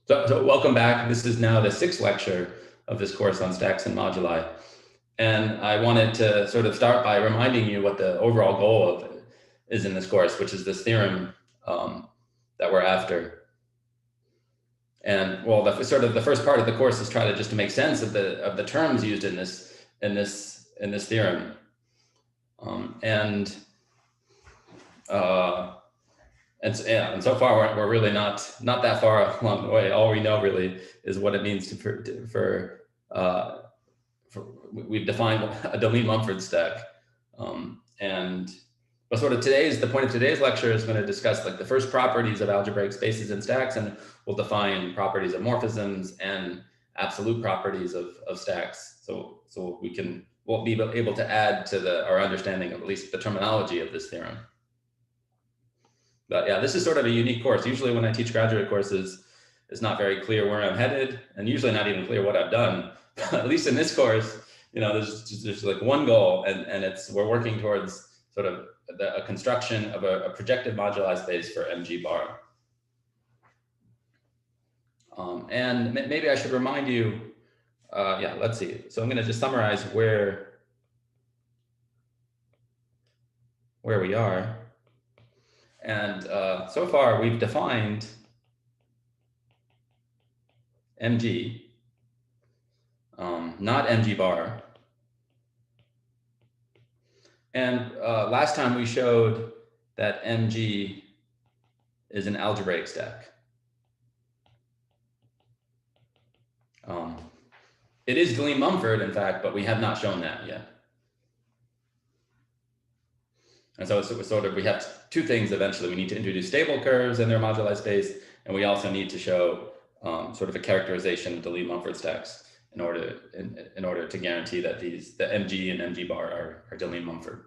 So welcome back. This is now the sixth lecture of this course on stacks and moduli. And I wanted to sort of start by reminding you what the overall goal of it is in this course, which is this theorem that we're after. And well, the first part of the course is try to just to make sense of the terms used in this theorem. And so far we're really not that far along the way. All we know really is what it means we've defined a Deligne-Mumford stack, but sort of the point of today's lecture is going to discuss like the first properties of algebraic spaces and stacks, and we'll define properties of morphisms and absolute properties of stacks. So we'll be able to add to our understanding of at least the terminology of this theorem. But yeah, this is sort of a unique course. Usually when I teach graduate courses, it's not very clear where I'm headed, and usually not even clear what I've done. But at least in this course, there's like one goal, and we're working towards sort of a construction of a projective moduli space for MG bar. And maybe I should remind you, let's see. So I'm going to just summarize where we are. And so far, we've defined MG, not MG bar. And last time we showed that MG is an algebraic stack. It is Deligne-Mumford, in fact, but we have not shown that yet. And so we have two things eventually. We need to introduce stable curves in their moduli space, and we also need to show sort of a characterization of Deligne-Mumford stacks in order to guarantee that the MG and MG bar are Deligne-Mumford.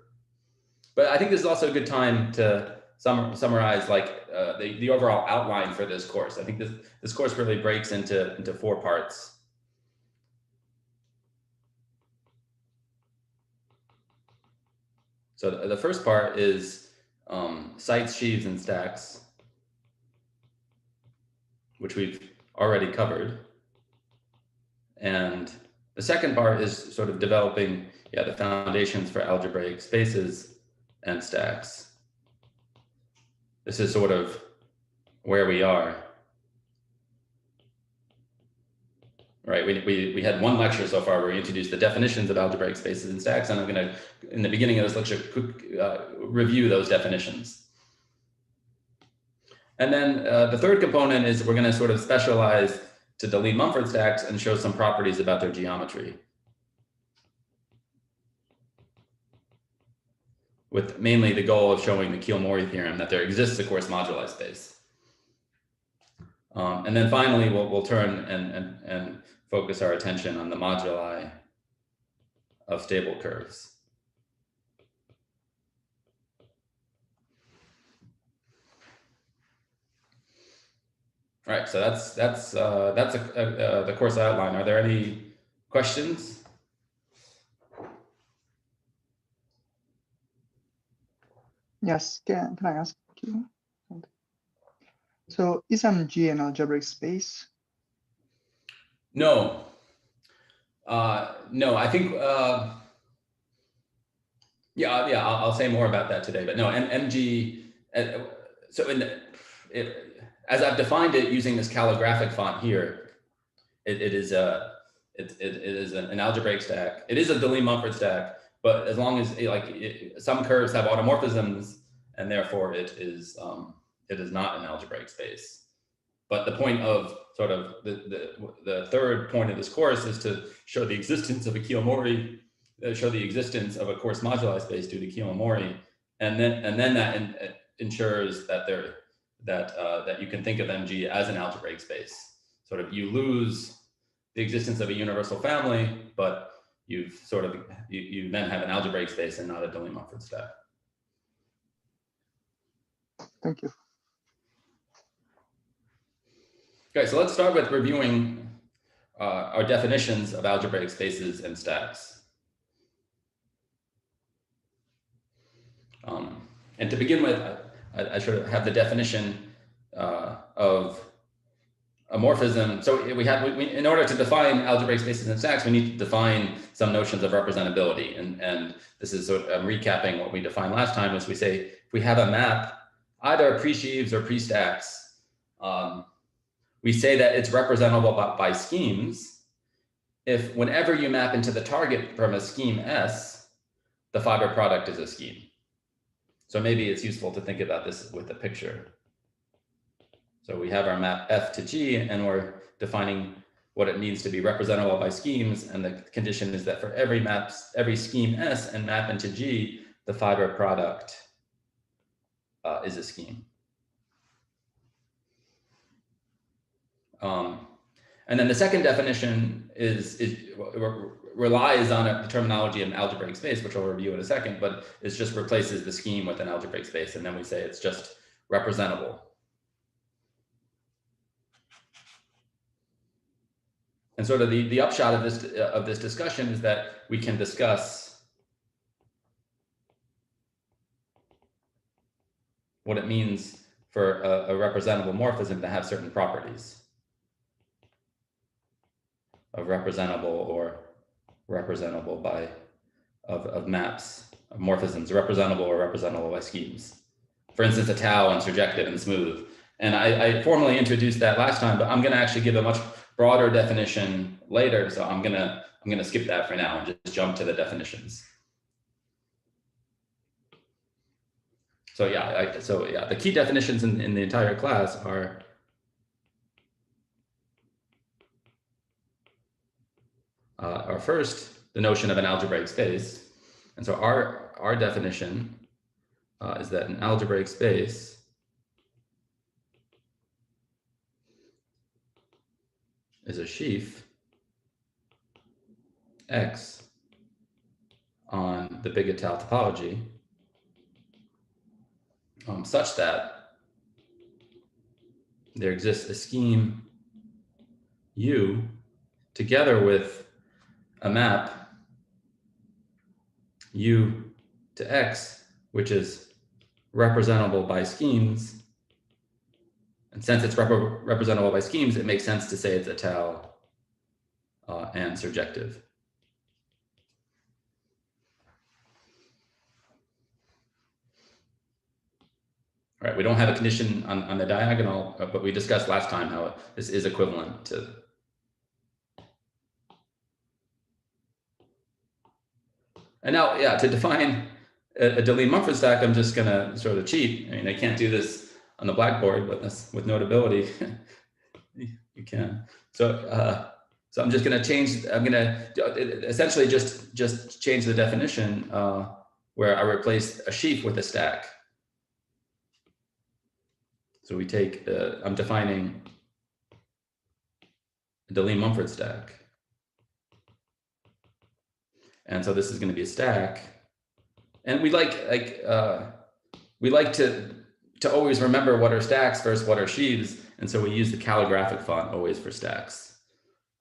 But I think this is also a good time to summarize like the overall outline for this course. I think this course really breaks into four parts. So the first part is sites, sheaves, and stacks, which we've already covered. And the second part is sort of developing the foundations for algebraic spaces and stacks. This is sort of where we are. Right, we had one lecture so far where we introduced the definitions of algebraic spaces and stacks, and I'm going to, in the beginning of this lecture, review those definitions. And then the third component is we're going to sort of specialize to Deligne-Mumford stacks and show some properties about their geometry, with mainly the goal of showing the Kiel-Mori theorem that there exists a coarse moduli space. And then finally, we'll turn and focus our attention on the moduli of stable curves. All right, so that's the course outline. Are there any questions? Yes, can I ask you something? So is MG an algebraic space? No. No, I think, I'll say more about that today, but no, MG, so as I've defined it using this calligraphic font here, it is an algebraic stack. It is a Deligne-Mumford stack, but as long as some curves have automorphisms, and therefore it is not an algebraic space. But the point of sort of the third point of this course is to show the existence of a Kiel-Mori, show the existence of a coarse moduli space due to Kiel-Mori, and then that ensures that that you can think of MG as an algebraic space. Sort of you lose the existence of a universal family, but you then have an algebraic space and not a Deligne-Mumford stack. Thank you. Okay, so let's start with reviewing our definitions of algebraic spaces and stacks. And to begin with, I should have the definition of a morphism. So in order to define algebraic spaces and stacks, we need to define some notions of representability. And this is sort of recapping what we defined last time, is we say, if we have a map, either pre-sheaves or pre-stacks, we say that it's representable by schemes if whenever you map into the target from a scheme S, the fiber product is a scheme. So maybe it's useful to think about this with a picture. So we have our map F to G, and we're defining what it means to be representable by schemes. And the condition is that for every scheme S and map into G, the fiber product is a scheme. And then the second definition relies on the terminology of an algebraic space, which I'll review in a second, but it just replaces the scheme with an algebraic space. And then we say it's just representable. And sort of the upshot of this discussion is that we can discuss what it means for a representable morphism to have certain properties of representable or representable by of maps, of morphisms, representable or representable by schemes. For instance, a tau and surjective and smooth. And I formally introduced that last time, but I'm going to actually give a much broader definition later. So I'm gonna skip that for now and just jump to the definitions. So yeah, the key definitions in the entire class are first the notion of an algebraic space. And so our definition is that an algebraic space is a sheaf X on the big Ital topology such that there exists a scheme U together with a map U to X, which is representable by schemes. And since it's representable by schemes, it makes sense to say it's Ital and surjective. All right, we don't have a condition on the diagonal, but we discussed last time how this is equivalent to. And now, yeah, to define a Deligne-Mumford stack, I'm just gonna sort of cheat. I mean, I can't do this on the blackboard, but with Notability, you can. So, so I'm just gonna change. I'm gonna essentially just change the definition where I replace a sheaf with a stack. So we take I'm defining a Deligne-Mumford stack. And so this is going to be a stack. And we like to always remember what are stacks versus what are sheaves. And so we use the calligraphic font always for stacks.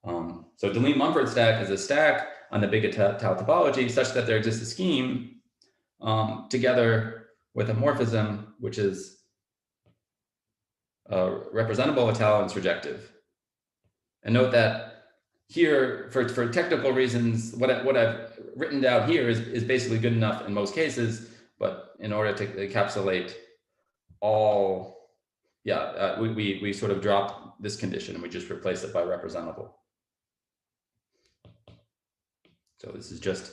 So Deligne-Mumford stack is a stack on the big Ital topology such that there exists a scheme together with a morphism, which is representable Ital and surjective. And note that here, for technical reasons, what I've written down here is basically good enough in most cases, but in order to encapsulate all, we sort of drop this condition and we just replace it by representable. So this is just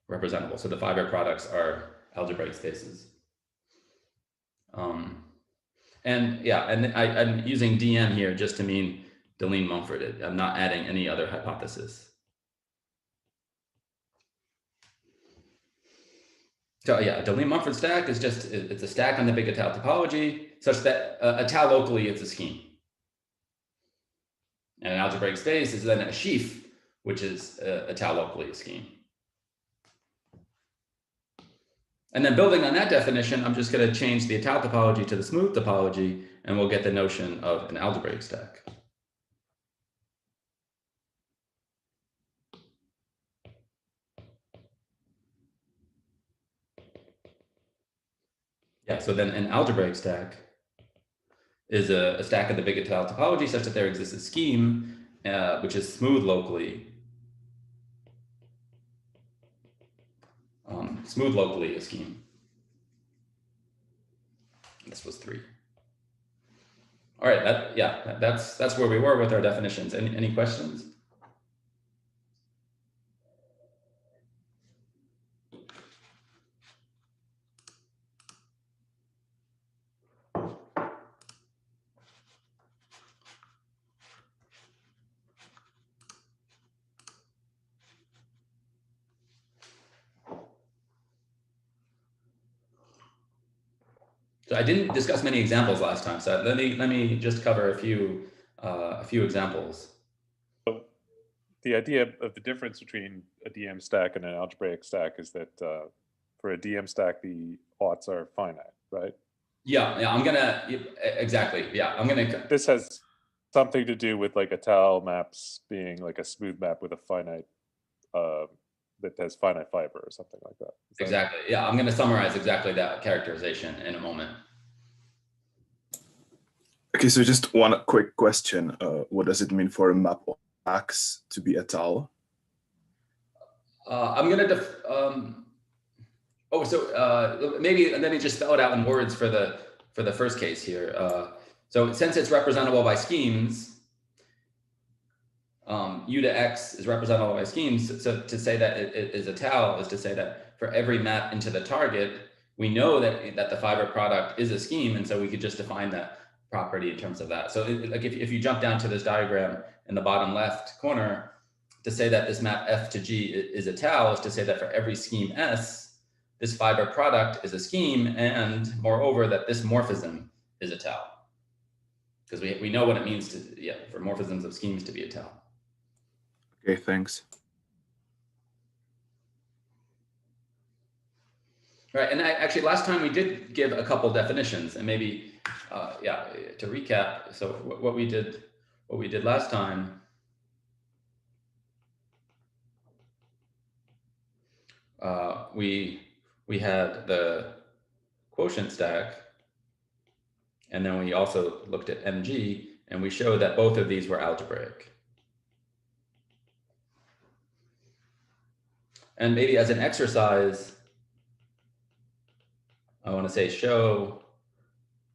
representable. So the fiber products are algebraic spaces. And I'm using DM here just to mean Deligne-Mumford. I'm not adding any other hypothesis. So yeah, a Deligne-Mumford stack is it's a stack on the big Ital topology such that Ital locally it's a scheme. And an algebraic space is then a sheaf, which is Ital locally a scheme. And then building on that definition, I'm just going to change the Ital topology to the smooth topology, and we'll get the notion of an algebraic stack. Yeah, so then an algebraic stack is a stack of the big Étale topology such that there exists a scheme which is smooth locally. Smooth locally a scheme. This was 3. All right, that's where we were with our definitions. Any questions? So I didn't discuss many examples last time, so let me just cover a few examples. So the idea of the difference between a DM stack and an algebraic stack is that for a DM stack, the oughts are finite, right? Yeah, I'm gonna exactly. Yeah, I'm gonna. This has something to do with like Étale maps being like a smooth map with a finite that has finite fiber or something like that. Exactly. Yeah, I'm going to summarize exactly that characterization in a moment. Okay, so just one quick question. What does it mean for a map of X to be Étale? I'm going to maybe let me just spell it out in words for the first case here. So since it's representable by schemes, U to X is representable by schemes. So to say that it is Étale is to say that for every map into the target, we know that the fiber product is a scheme, and so we could just define that property in terms of that. So like if you jump down to this diagram in the bottom left corner, to say that this map F to G is Étale is to say that for every scheme S, this fiber product is a scheme, and moreover that this morphism is Étale. Because we know what it means for morphisms of schemes to be Étale. Okay, thanks. Right, and actually last time we did give a couple definitions, and maybe to recap. So what we did last time. We had the quotient stack, and then we also looked at MG, and we showed that both of these were algebraic. And maybe as an exercise, I want to say show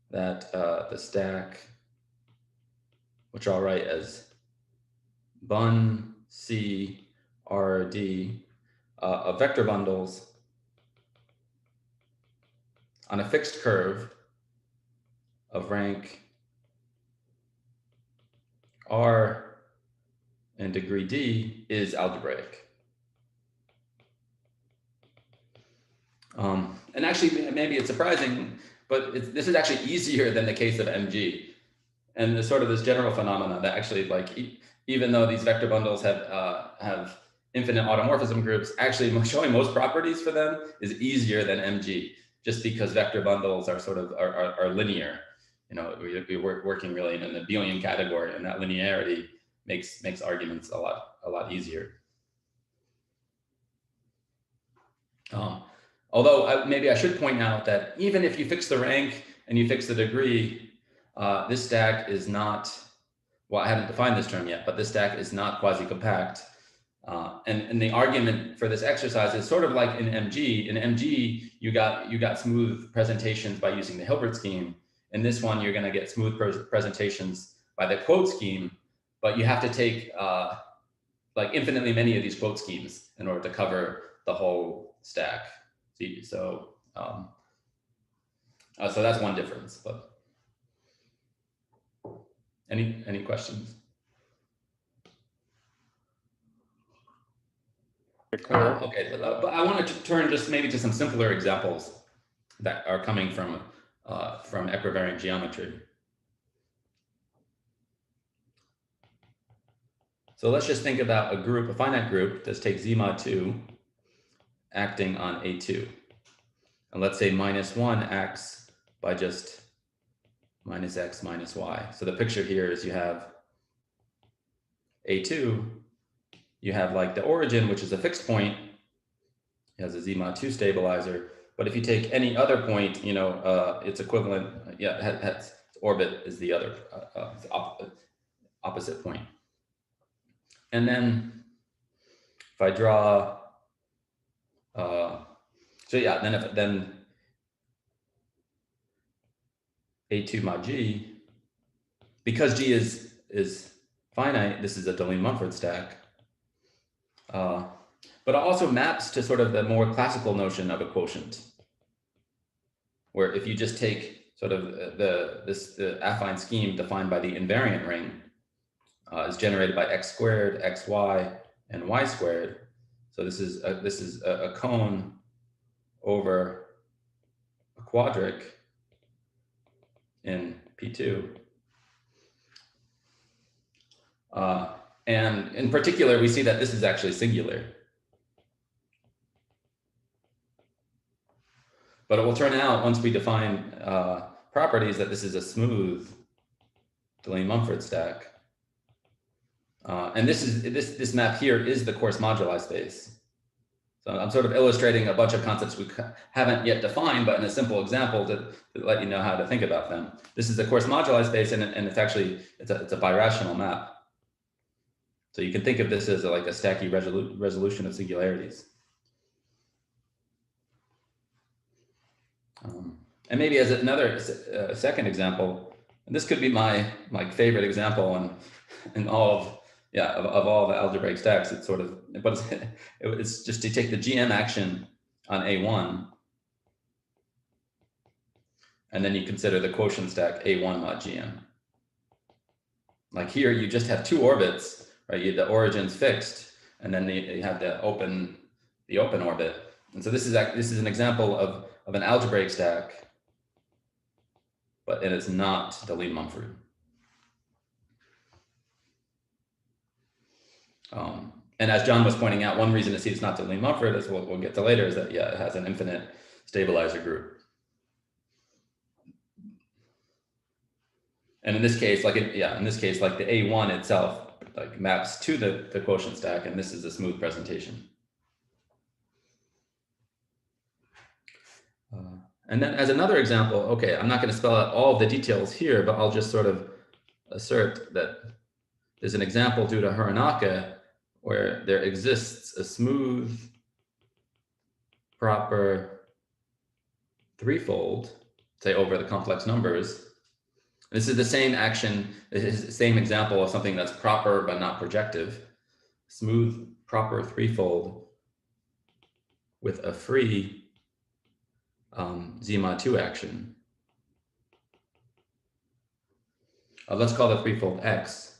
that the stack, which I'll write as bun C R D of vector bundles on a fixed curve of rank R and degree D is algebraic. And actually, maybe it's surprising, but this is actually easier than the case of MG. And there's sort of this general phenomenon that actually, like, even though these vector bundles have infinite automorphism groups, actually showing most properties for them is easier than MG, just because vector bundles are sort of are linear. You know, we're working really in the Abelian category, and that linearity makes arguments a lot easier. Although maybe I should point out that even if you fix the rank and you fix the degree, this stack is not, well, I haven't defined this term yet, but this stack is not quasi-compact. And the argument for this exercise is sort of like in MG. In MG, you got smooth presentations by using the Hilbert scheme. In this one, you're going to get smooth presentations by the quote scheme, but you have to take like infinitely many of these quote schemes in order to cover the whole stack. So that's one difference. But any questions? Okay, but I wanted to turn just maybe to some simpler examples that are coming from equivariant geometry. So let's just think about a finite group. Let's take Z mod 2 acting on A2. And let's say -1 acts by just -x minus y. So the picture here is you have A2, you have like the origin, which is a fixed point. It has a Z mod 2 stabilizer. But if you take any other point, you know, it's equivalent, its orbit is the other opposite point. And then if I draw, so yeah, then A2 mod G, because G is finite, this is a Deligne-Mumford stack, but it also maps to sort of the more classical notion of a quotient, where if you just take sort of the affine scheme defined by the invariant ring, is generated by x squared, xy, and y squared. So this is a cone over a quadric in P2. And in particular, we see that this is actually singular. But it will turn out, once we define properties, that this is a smooth Deligne-Mumford stack. And this map here is the coarse moduli space. So I'm sort of illustrating a bunch of concepts we haven't yet defined, but in a simple example to let you know how to think about them. This is the coarse moduli space, and it's actually, it's a birational map. So you can think of this as like a stacky resolution of singularities. And maybe as another second example, and this could be my favorite example in all of all the algebraic stacks. It's sort of, but it's just to take the GM action on A1, and then you consider the quotient stack A1 mod GM. Like here, you just have two orbits, right? The origin's fixed, and then you have the open orbit. And so this is an example of an algebraic stack, but it is not Deligne-Mumford. And as John was pointing out, one reason to see it's not Deligne-Mumford, as we'll get to later, is that it has an infinite stabilizer group. And in this case, like the A1 itself like maps to the quotient stack, and this is a smooth presentation. And then as another example, okay, I'm not going to spell out all of the details here, but I'll just sort of assert that there's an example due to Hironaka where there exists a smooth, proper threefold, say over the complex numbers. This is the same action, this is the same example of something that's proper but not projective. Smooth, proper threefold with a free Z mod 2 action. Let's call the threefold X,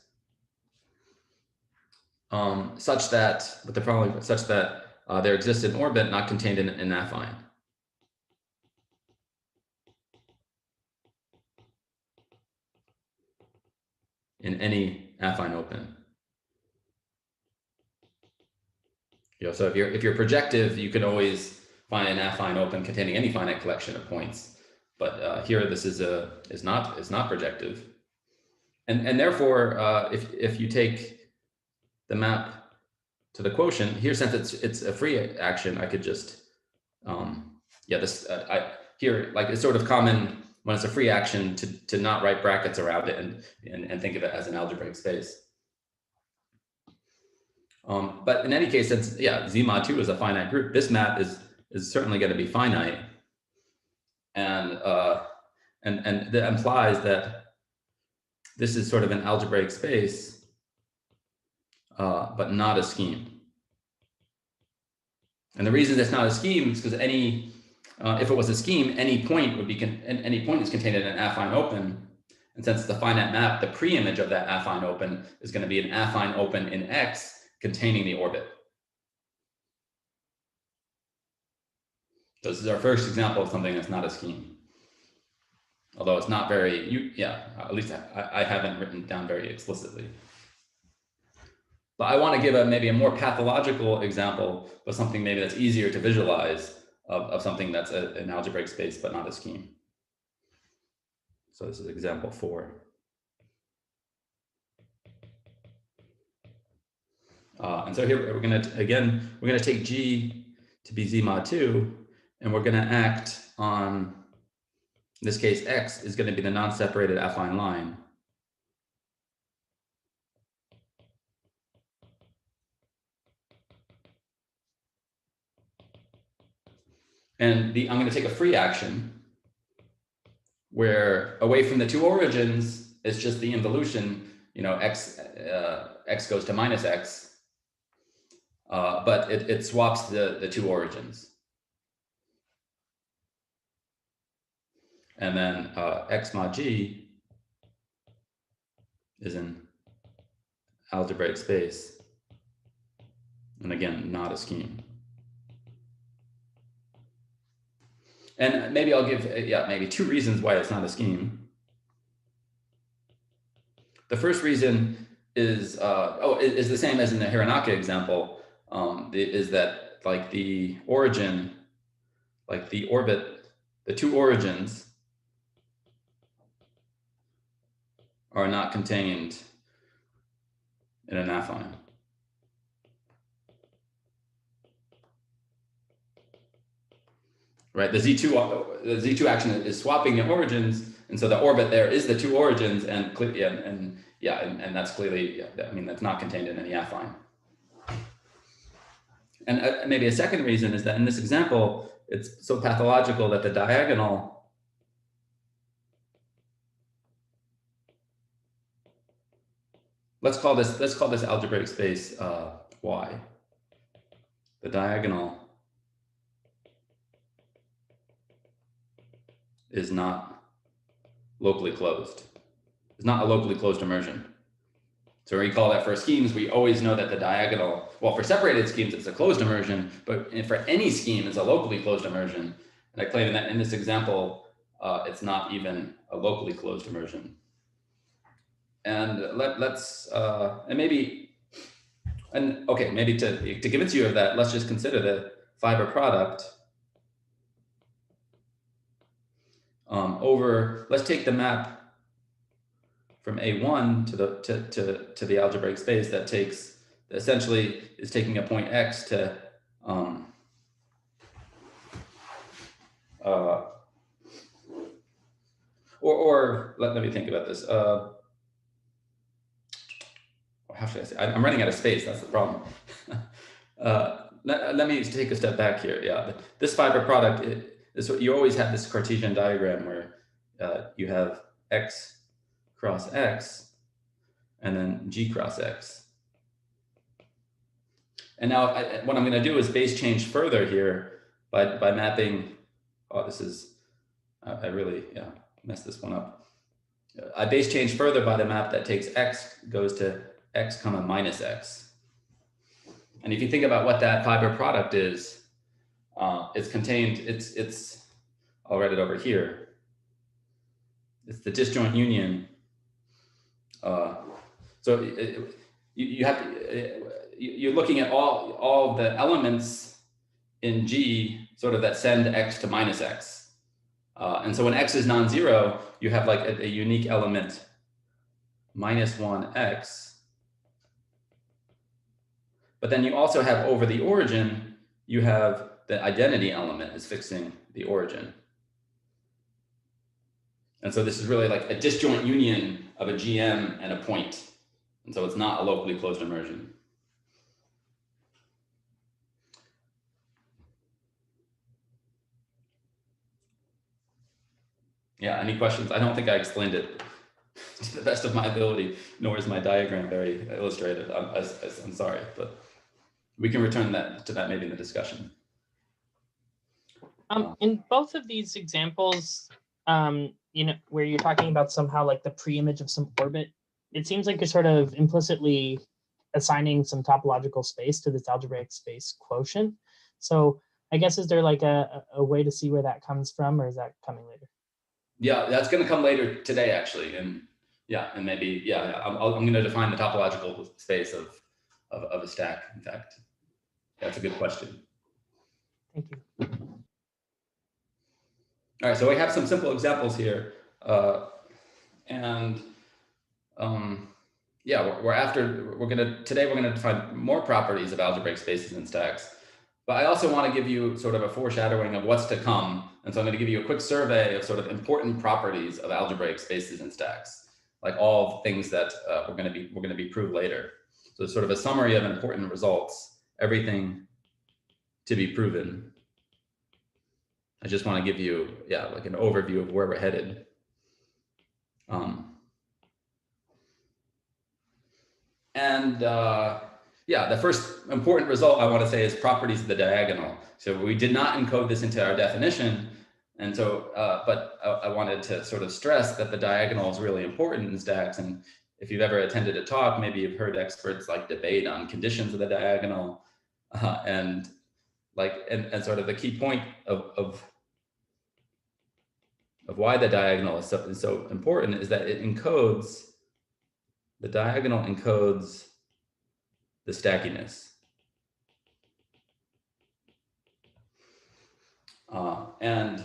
such that, with the following, such that there exists an orbit not contained in an affine. In any affine open. So if you're projective, you can always find an affine open containing any finite collection of points. But here, this is not projective, and therefore, if you take the map to the quotient here, since it's a free action, I could just here, like, it's sort of common when it's a free action to not write brackets around it and think of it as an algebraic space. But in any case, since Z mod 2 is a finite group, this map is certainly going to be finite, and that implies that this is sort of an algebraic space, but not a scheme. And the reason it's not a scheme is because if it was a scheme, any point is contained in an affine open, and since it's a finite map, the preimage of that affine open is going to be an affine open in X containing the orbit. So this is our first example of something that's not a scheme. Although it's not very, at least I haven't written down very explicitly. But I want to give maybe a more pathological example of something maybe that's easier to visualize of something that's an algebraic space, but not a scheme. So this is example 4. And so here we're going to take G to be Z mod 2, and we're going to act on in this case, X is going to be the non-separated affine line. And I'm going to take a free action where away from the two origins, it's just the involution, you know, X goes to minus X, but it swaps the two origins. And then X mod G is in algebraic space. And again, not a scheme. And maybe I'll give, maybe two reasons why it's not a scheme. The first reason is, is the same as in the Hiranaka example, is that like the origin, like the orbit, the two origins are not contained in an affine. Right, the Z2 action is swapping the origins, and so the orbit there is the two origins, and that's clearly, I mean, that's not contained in any affine. And maybe a second reason is that in this example, it's so pathological that the diagonal let's call this algebraic space Y. The diagonal is not locally closed. It's not a locally closed immersion. So recall that for schemes, we always know that the diagonal, well, for separated schemes, it's a closed immersion, but for any scheme, it's a locally closed immersion. And I claim that in this example, it's not even a locally closed immersion. And maybe to convince you of that, let's just consider the fiber product let's take the map from A1 to the algebraic space that takes, essentially is taking a point X to let me think about this. How should I say? I'm running out of space. That's the problem. Let me take a step back here. Yeah, this fiber product is what you always have, this Cartesian diagram where you have X cross X and then G cross X. And now what I'm going to do is base change further here by mapping. Oh, this is I really messed this one up. I base change further by the map that takes X goes to X comma minus X. And if you think about what that fiber product is, it's contained, I'll write it over here. It's the disjoint union. So you're looking at all of the elements in G sort of that send X to minus X. And so when X is non-zero, you have like a unique element minus 1X. But then you also have over the origin, you have the identity element is fixing the origin. And so this is really like a disjoint union of a GM and a point. And so it's not a locally closed immersion. Yeah, any questions? I don't think I explained it to the best of my ability, nor is my diagram very illustrated. I'm sorry, but we can return to that maybe in the discussion. In both of these examples, where you're talking about somehow like the pre-image of some orbit, it seems like you're sort of implicitly assigning some topological space to this algebraic space quotient. So I guess, is there like a way to see where that comes from, or is that coming later? Yeah, that's going to come later today, actually. And maybe, I'm going to define the topological space of a stack, in fact. That's a good question. Thank you. All right, so we have some simple examples here. Today we're going to define more properties of algebraic spaces and stacks. But I also want to give you sort of a foreshadowing of what's to come. And so I'm going to give you a quick survey of sort of important properties of algebraic spaces and stacks, like all things that we're going to be proved later. So it's sort of a summary of important results, everything to be proven. I just want to give you, yeah, like an overview of where we're headed. Yeah, the first important result I want to say is properties of the diagonal. So we did not encode this into our definition. And so, but I wanted to sort of stress that the diagonal is really important in stacks. And if you've ever attended a talk, maybe you've heard experts like debate on conditions of the diagonal and sort of the key point of why the diagonal is so important is that it encodes, the diagonal encodes the stackiness. And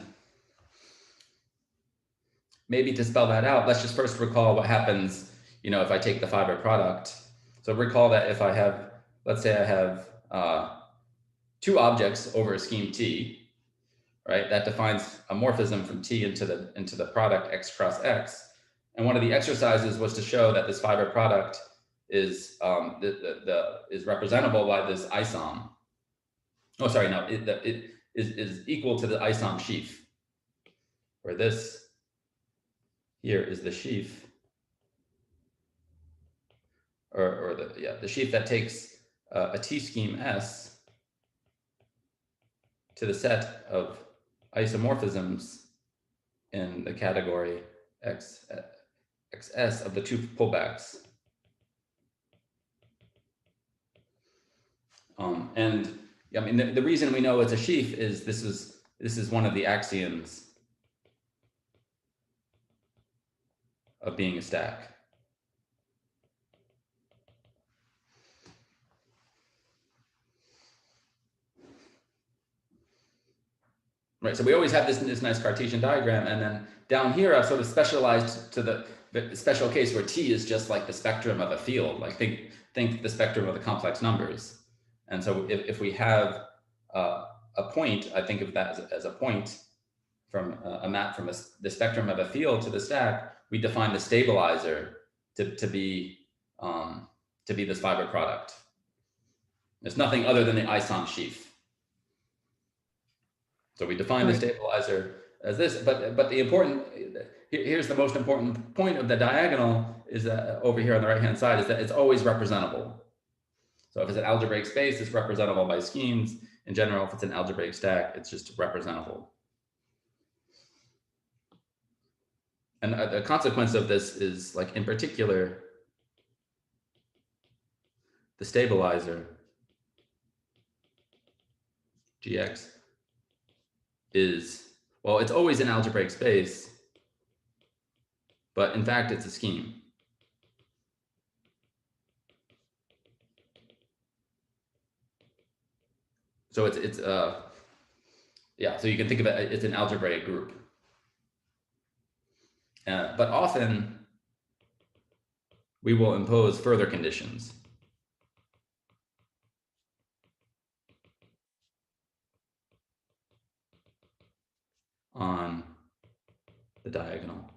maybe to spell that out, let's just first recall what happens, you know, if I take the fiber product. So recall that if I have, let's say I have two objects over a scheme T, right? That defines a morphism from T into the product X cross X. And one of the exercises was to show that this fiber product is is representable by this isom. Oh, sorry, no, it is equal to the isom sheaf, where this here is the sheaf, or the sheaf that takes a T scheme S to the set of isomorphisms in the category XS of the two pullbacks. And I mean, the reason we know it's a sheaf is this is one of the axioms of being a stack. Right, so we always have this nice Cartesian diagram, and then down here I've sort of specialized to the special case where T is just like the spectrum of a field. Like think the spectrum of the complex numbers. And so if we have a point, I think of that as a point from a map from the spectrum of a field to the stack, we define the stabilizer to be this fiber product. It's nothing other than the isom sheaf. So we define the stabilizer as this, but the important, here's the most important point of the diagonal is that over here on the right-hand side is that it's always representable. So if it's an algebraic space, it's representable by schemes. In general, if it's an algebraic stack, it's just representable. And the consequence of this is, like, in particular, the stabilizer, GX, is, well, it's always an algebraic space, but in fact, it's a scheme. So yeah, so you can think of it, it's an algebraic group. But often we will impose further conditions. On the diagonal,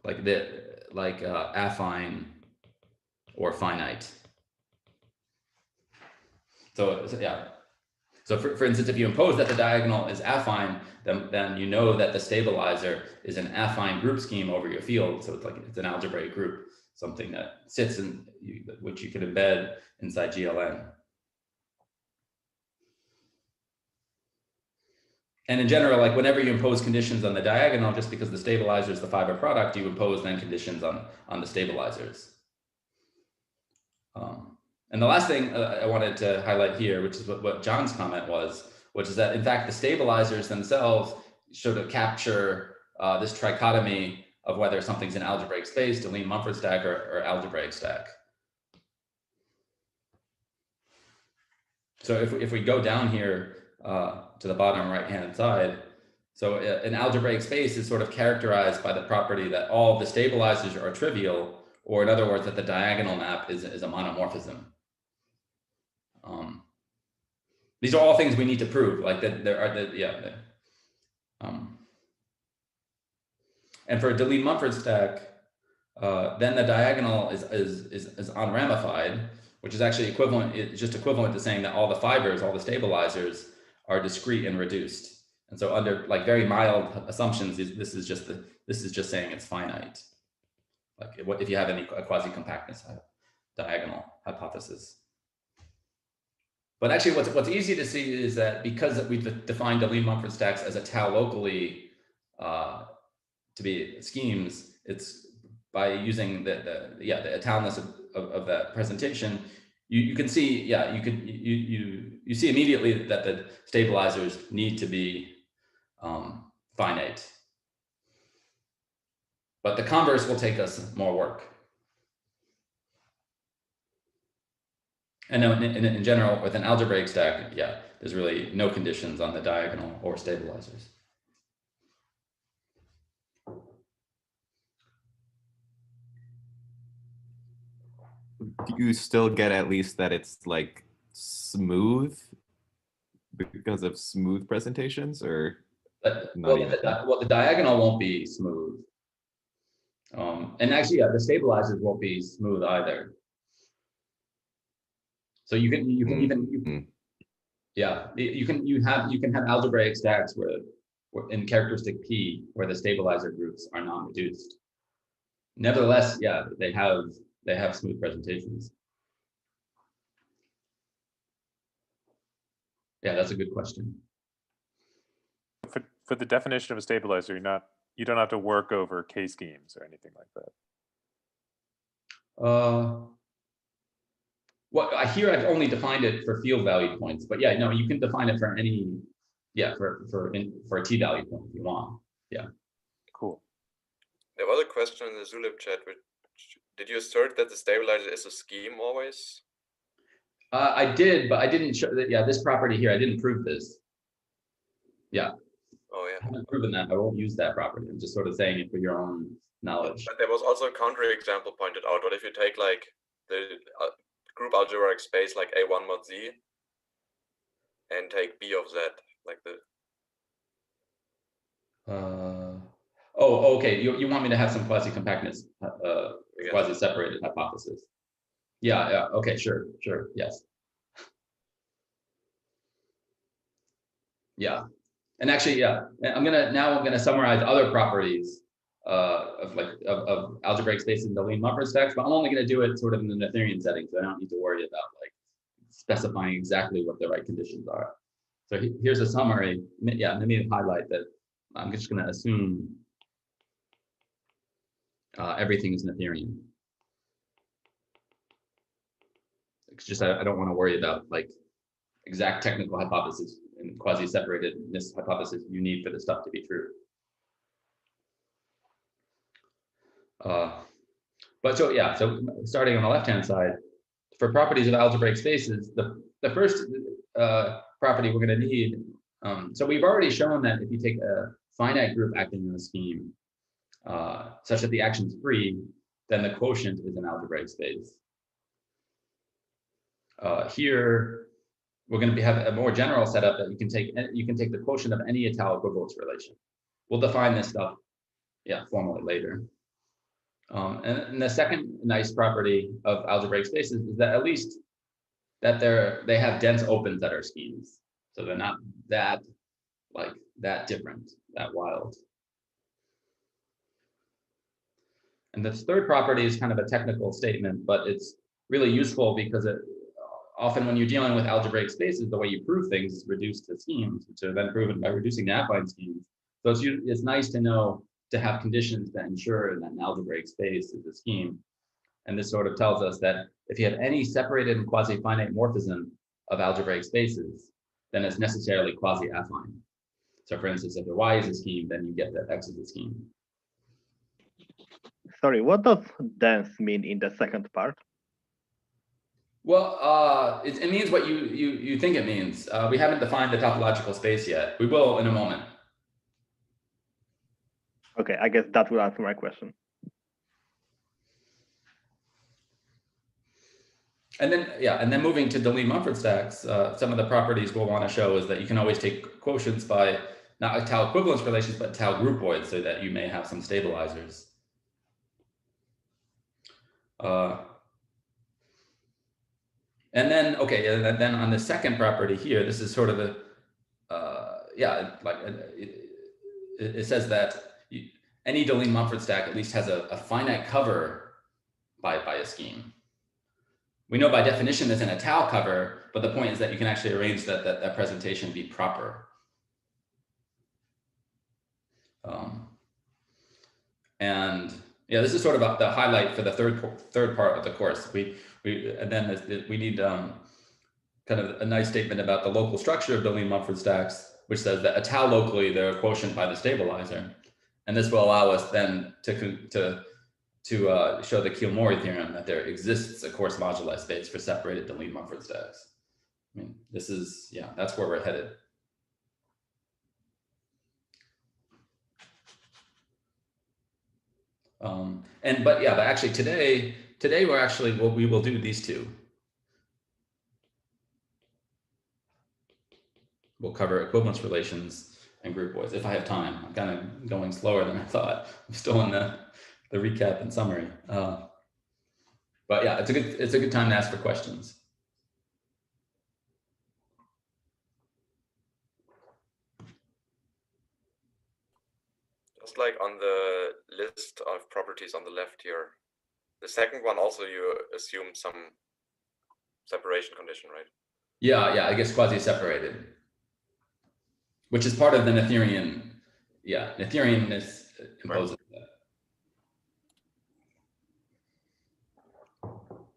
like affine or finite. So yeah. So for instance, if you impose that the diagonal is affine, then you know that the stabilizer is an affine group scheme over your field. So it's an algebraic group, something that sits in which you can embed inside GLN. And in general, like whenever you impose conditions on the diagonal, just because the stabilizer is the fiber product, you impose then conditions on the stabilizers. And the last thing I wanted to highlight here, which is what John's comment was, which is that in fact, the stabilizers themselves sort of capture this trichotomy of whether something's an algebraic space, Deligne-Mumford stack, or algebraic stack. So if we go down here to the bottom right-hand side, so an algebraic space is sort of characterized by the property that all the stabilizers are trivial, or in other words, that the diagonal map is a monomorphism. These are all things we need to prove, like that there are and for a delete Mumford stack, then the diagonal is unramified, which is actually equivalent. It's just equivalent to saying that all the fibers, all the stabilizers, are discrete and reduced. And so under like very mild assumptions, this is just saying it's finite. Like if you have any quasi-compactness diagonal hypothesis. But actually, what's easy to see is that because we've defined delete Mumford stacks as a tau locally to be schemes, it's by using the talness of that presentation, you can see, you see immediately that the stabilizers need to be finite. But the converse will take us more work. And in general, with an algebraic stack, there's really no conditions on the diagonal or stabilizers. Do you still get at least that it's like smooth because of smooth presentations, or well, the diagonal won't be smooth. And actually, the stabilizers won't be smooth either. So you can have algebraic stacks where in characteristic P where the stabilizer groups are non-reduced. Nevertheless, they have smooth presentations. Yeah, that's a good question. For the definition of a stabilizer, you don't have to work over K-schemes or anything like that. Well, here I've only defined it for field value points, but you can define it for any, for a T value point if you want. Yeah. Cool. There was a question in the Zulip chat. Did you assert that the stabilizer is a scheme always? I did, but I didn't show that. Yeah, this property here, I didn't prove this. Yeah. Oh yeah. I haven't proven that. I won't use that property. I'm just sort of saying it for your own knowledge. But there was also a counterexample pointed out. What if you take like the group algebraic space like A1 mod Z and take B of Z, like the. Oh, okay. You want me to have some quasi-compactness, quasi-separated hypothesis? Yeah. Okay. Sure. Yes. Yeah. And actually, I'm gonna summarize other properties of algebraic spaces in delete Mumford stacks, but I'm only gonna do it sort of in the Noetherian setting, so I don't need to worry about like specifying exactly what the right conditions are. So here's a summary. Let me highlight that. I'm just gonna assume everything is Noetherian. It's just I don't want to worry about like exact technical hypothesis and quasi-separatedness hypothesis you need for the stuff to be true. But so starting on the left-hand side, for properties of algebraic spaces, the first property we're going to need. So we've already shown that if you take a finite group acting in a scheme such that the action is free, then the quotient is an algebraic space. Here, we're going to have a more general setup that you can take the quotient of any Italo equivalence relation. We'll define this stuff, formally later. And the second nice property of algebraic spaces is that at least that they have dense opens that are schemes, so they're not that different, that wild. And this third property is kind of a technical statement, but it's really useful because often when you're dealing with algebraic spaces, the way you prove things is reduced to schemes, which are then proven by reducing the affine schemes. So it's nice to know to have conditions that ensure that an algebraic space is a scheme. And this sort of tells us that if you have any separated and quasi-finite morphism of algebraic spaces, then it's necessarily quasi-affine. So for instance, if the Y is a scheme, then you get that X is a scheme. Sorry, what does dense mean in the second part? Well, it means what you think it means. We haven't defined the topological space yet. We will in a moment. Okay, I guess that will answer my question. And then moving to Deligne-Mumford stacks, some of the properties we'll want to show is that you can always take quotients by not tau equivalence relations, but tau groupoids, so that you may have some stabilizers. And then, okay, and then on the second property here, this is sort of a, it says that any Deligne-Mumford stack at least has a finite cover by a scheme. We know by definition it's in a tau cover, but the point is that you can actually arrange that presentation be proper. And yeah, this is sort of the highlight for the third part of the course. We need kind of a nice statement about the local structure of Deligne-Mumford stacks, which says that a tau locally, they're a quotient by the stabilizer. And this will allow us then to show the Kiel-Mori theorem that there exists a coarse moduli space for separated Deligne-Mumford stacks. I mean, this is, yeah, that's where we're headed. But actually today we will do these two. We'll cover equivalence relations and groupoids if I have time. I'm kind of going slower than I thought. I'm still in the recap and summary. But yeah, it's a good time to ask for questions. Just like on the list of properties on the left here, the second one also you assume some separation condition, right? Yeah, I guess quasi-separated, which is part of the Noetherian. Yeah, Noetherian imposes that.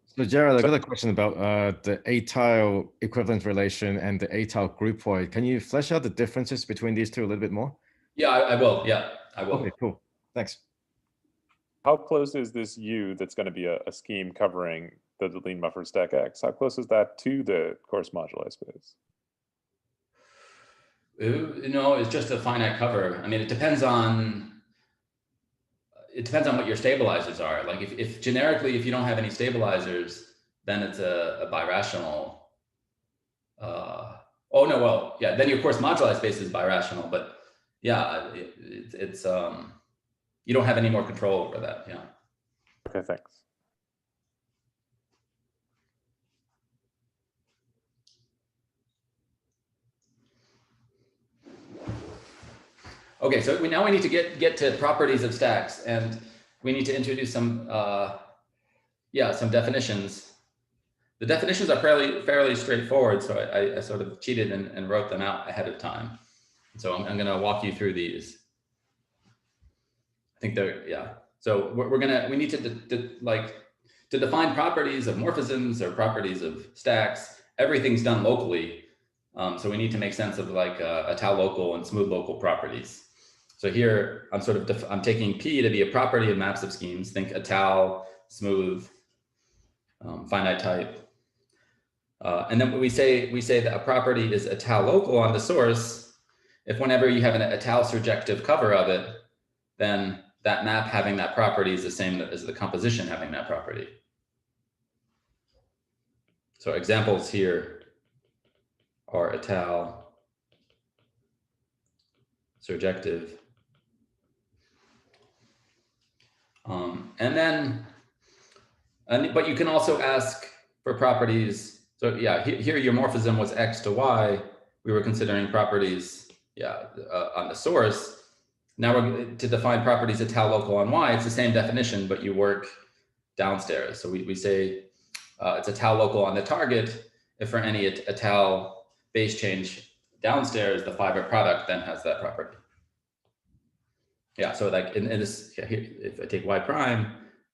So Jarod, I got a question about the A-tau equivalent relation and the A-tau groupoid. Can you flesh out the differences between these two a little bit more? Yeah, I will. Yeah, I will. Okay, cool. Thanks. How close is this U that's going to be a scheme covering the Deligne-Mumford stack X? How close is that to the coarse moduli space? It's just a finite cover. I mean, it depends on what your stabilizers are. Like if generically, if you don't have any stabilizers, then it's a birational. Then your coarse moduli space is birational, but yeah, it's you don't have any more control over that. Yeah. Okay, thanks. Okay, so now we need to get to properties of stacks, and we need to introduce some definitions. The definitions are fairly straightforward, so I sort of cheated and wrote them out ahead of time. So I'm going to walk you through these. I think So we need to define properties of morphisms or properties of stacks. Everything's done locally, so we need to make sense of like a tau local and smooth local properties. So here I'm taking P to be a property of maps of schemes. Think a tau, smooth, finite type. And then we say that a property is a tau local on the source if whenever you have a tau surjective cover of it, then that map having that property is the same as the composition having that property. So examples here are a tau surjective. But you can also ask for properties. So yeah, here your morphism was X to Y. We were considering properties, on the source. Now we're to define properties of tau local on Y. It's the same definition, but you work downstairs. So we say it's a tau local on the target if for any a tau base change downstairs, the fiber product then has that property. Yeah, so like in this, here, if I take Y prime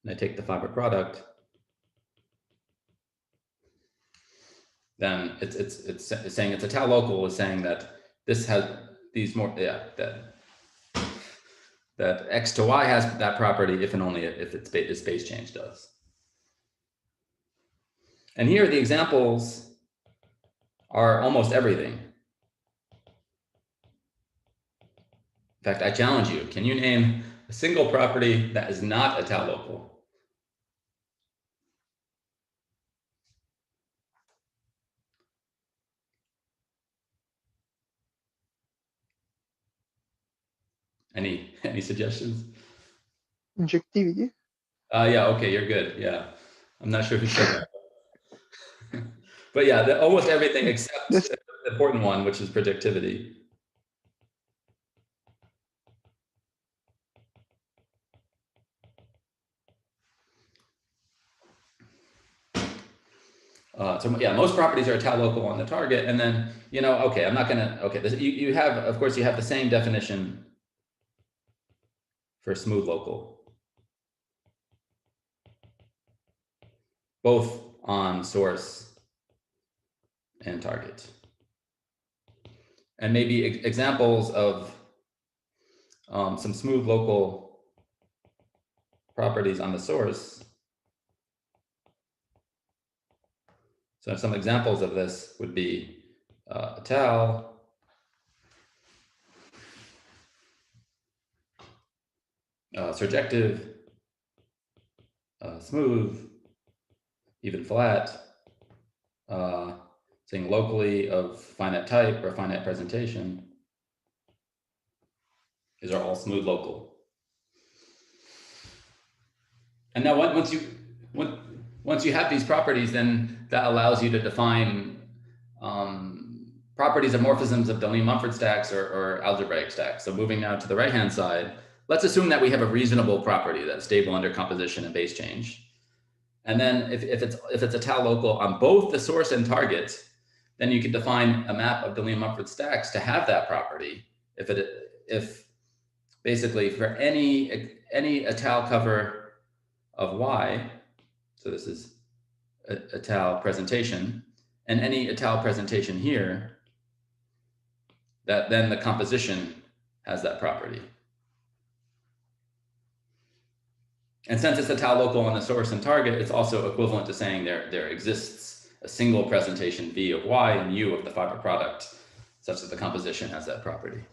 and I take the fiber product, then it's saying it's a tau local is saying that this has these more, that X to Y has that property if and only if its base change does. And here the examples are almost everything. In fact, I challenge you, can you name a single property that is not a tau local? Any suggestions? Injectivity. Yeah, okay, you're good. Yeah. I'm not sure who said that. But yeah, almost everything except This- the important one, which is predictivity. So yeah, most properties are tau local on the target, and then, you know, okay, I'm not gonna, okay, you have, of course, you have the same definition for smooth local, both on source and target. And maybe examples of some smooth local properties on the source. So some examples of this would be tau, surjective, smooth, even flat, saying locally of finite type or finite presentation. These are all smooth local. And now once you have these properties, then that allows you to define properties of morphisms of Deligne-Mumford stacks or algebraic stacks. So moving now to the right-hand side, let's assume that we have a reasonable property that's stable under composition and base change. And then if it's a tau local on both the source and target, then you can define a map of Deligne-Mumford stacks to have that property. If basically for any tau cover of Y, so this is a tau presentation, and any tau presentation here, that then the composition has that property. And since it's a tau local on the source and target, it's also equivalent to saying there exists a single presentation V of Y and U of the fiber product, such that the composition has that property.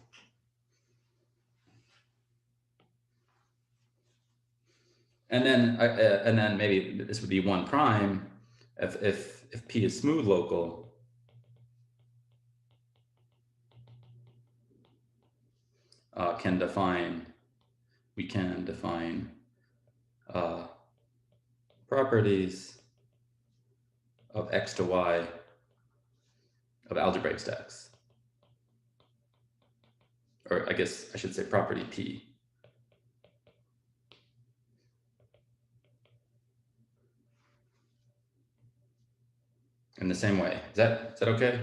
And then maybe this would be 1 prime if P is smooth local. We can define properties of X to Y of algebraic stacks. Or I guess I should say property P. In the same way. Is that okay?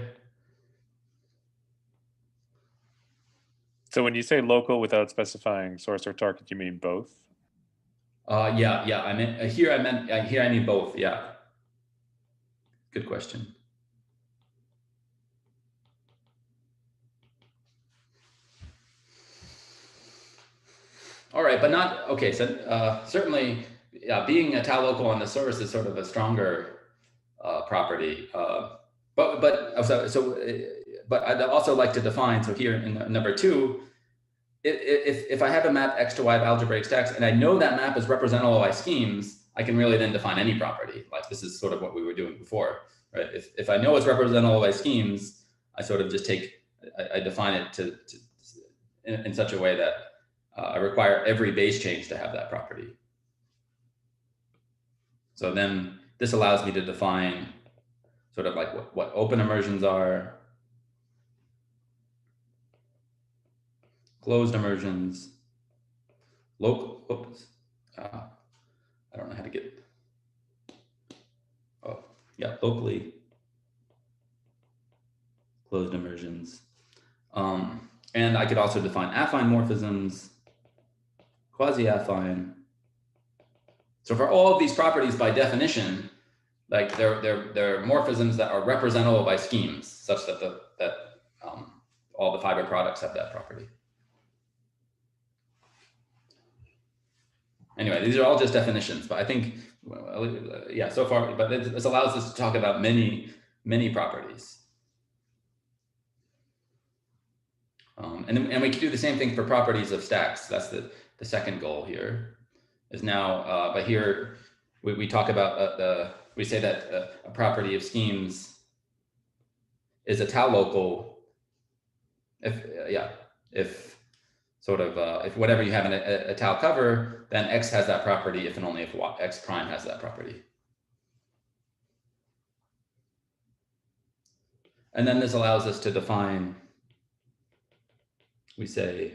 So when you say local without specifying source or target, you mean both? Yeah. I meant here I need both. Yeah. Good question. All right, but not okay. So certainly, yeah, being a tau local on the source is sort of a stronger property. But I'd also like to define. So here in number 2, if I have a map X to Y of algebraic stacks and I know that map is representable by schemes, I can really then define any property. Like this is sort of what we were doing before, right? If I know it's representable by schemes, I sort of just I define it in such a way that I require every base change to have that property. So then this allows me to define sort of like what open immersions are, closed immersions, local, oops, I don't know how to get, oh, yeah, locally closed immersions. And I could also define affine morphisms, quasi-affine. So for all of these properties by definition, like they're morphisms that are representable by schemes such that all the fiber products have that property. Anyway, these are all just definitions, but I think, yeah, so far, but this allows us to talk about many properties. And we can do the same thing for properties of stacks. That's the second goal here is now, but here we talk about we say that a property of schemes is a tau local sort of, if whenever you have a tau cover, then X has that property if and only if X prime has that property. And then this allows us to define, we say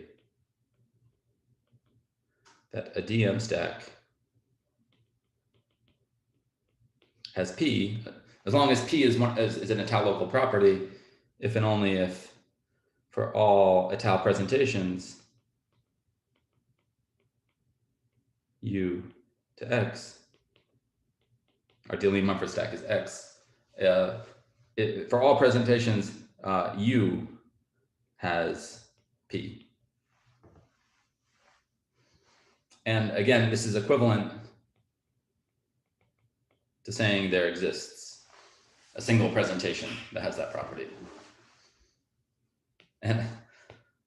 that a DM stack has P, as long as P is an Étale local property, if and only if for all Étale presentations, U to X, our Deligne-Mumford stack is X. For all presentations, U has P. And again, this is equivalent to saying there exists a single presentation that has that property. And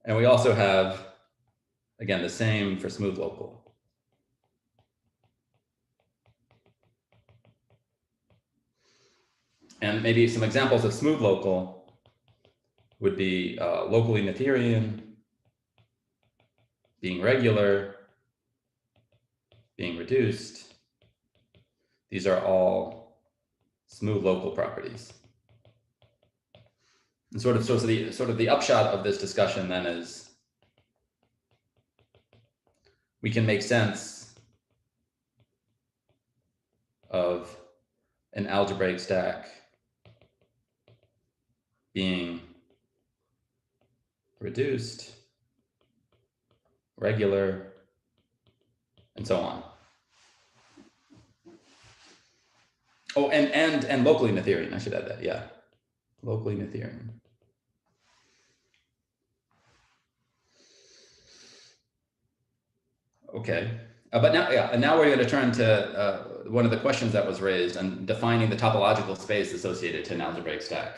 we also have, again, the same for smooth local. And maybe some examples of smooth local would be locally Noetherian, being regular, being reduced. These are all smooth local properties. And sort of the upshot of this discussion then is we can make sense of an algebraic stack being reduced, regular, and so on. Oh, and locally Noetherian, I should add that, yeah. Locally Noetherian. Okay, but now, yeah, and now we're going to turn to one of the questions that was raised and defining the topological space associated to an algebraic stack.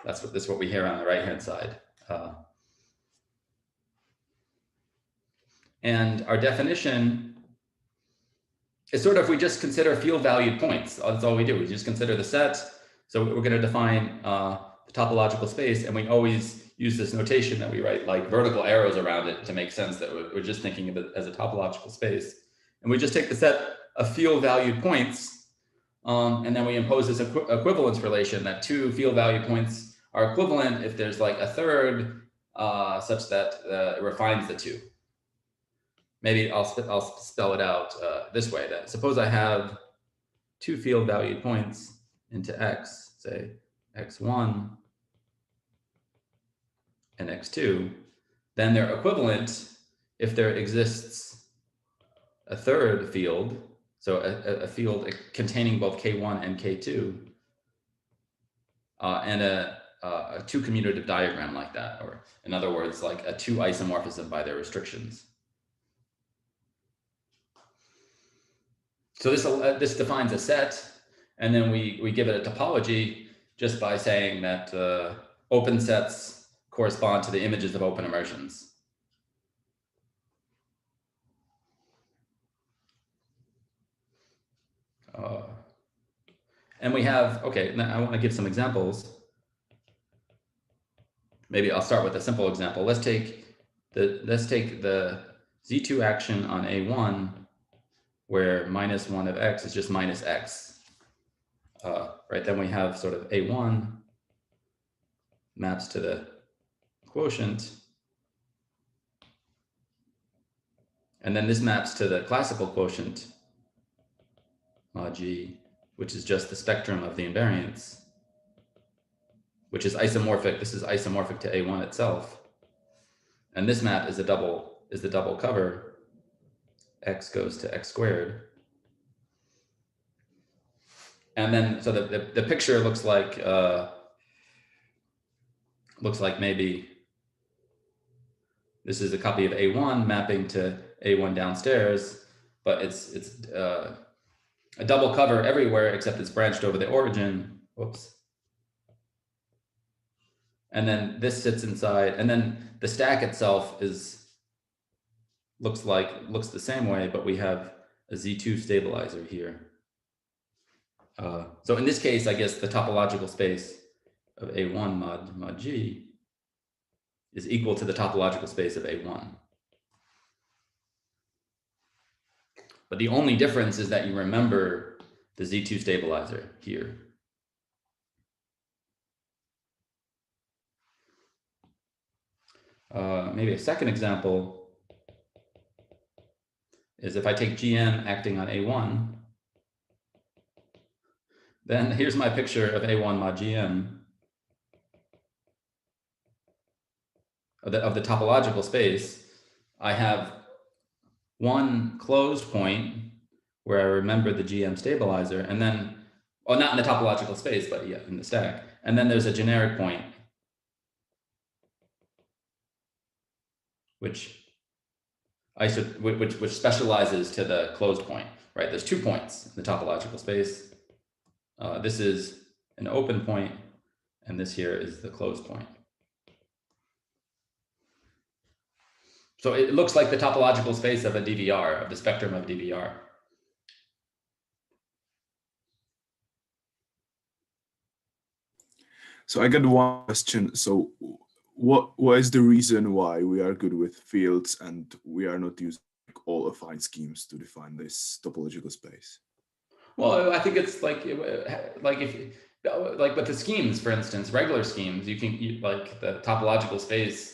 This is what we hear on the right-hand side. And our definition is sort of, we just consider field valued points. That's all we do. We just consider the set. So we're going to define the topological space, and we always use this notation that we write like vertical arrows around it to make sense that we're just thinking of it as a topological space. And we just take the set of field valued points, and then we impose this equivalence relation that two field valued points are equivalent if there's like a third such that it refines the two. Maybe I'll spell it out this way. That suppose I have two field valued points into X, say X1 and X2, then they're equivalent if there exists a third field, so a field containing both K1 and K2, and a two commutative diagram like that, or in other words, like a two isomorphism by their restrictions. So this defines a set, and then we give it a topology just by saying that open sets correspond to the images of open immersions. And we have, okay, now I want to give some examples. Maybe I'll start with a simple example. Let's take the Z2 action on A1, where -1 of X is just minus X. Right, then we have sort of A1 maps to the quotient. And then this maps to the classical quotient, mod G, which is just the spectrum of the invariance, which is isomorphic. This is isomorphic to A1 itself. And this map is the double cover. X goes to X squared. And then, so the picture looks like maybe this is a copy of A1 mapping to A1 downstairs, but it's a double cover everywhere except it's branched over the origin. Whoops. And then this sits inside, and then the stack itself looks the same way, but we have a Z2 stabilizer here. So in this case, I guess the topological space of A1 mod G is equal to the topological space of A1. But the only difference is that you remember the Z2 stabilizer here. Maybe a second example is if I take GM acting on A1, then here's my picture of A1 mod GM of the topological space. I have one closed point where I remember the GM stabilizer, and then, well, not in the topological space, but yeah, in the stack. And then there's a generic point, which specializes to the closed point, right? There's 2 points in the topological space. This is an open point, and this here is the closed point. So it looks like the topological space of a DVR, of the spectrum of DVR. So I got one question. So what is the reason why we are good with fields and we are not using all affine schemes to define this topological space? Well, I think it's like with the schemes, for instance, regular schemes, like the topological space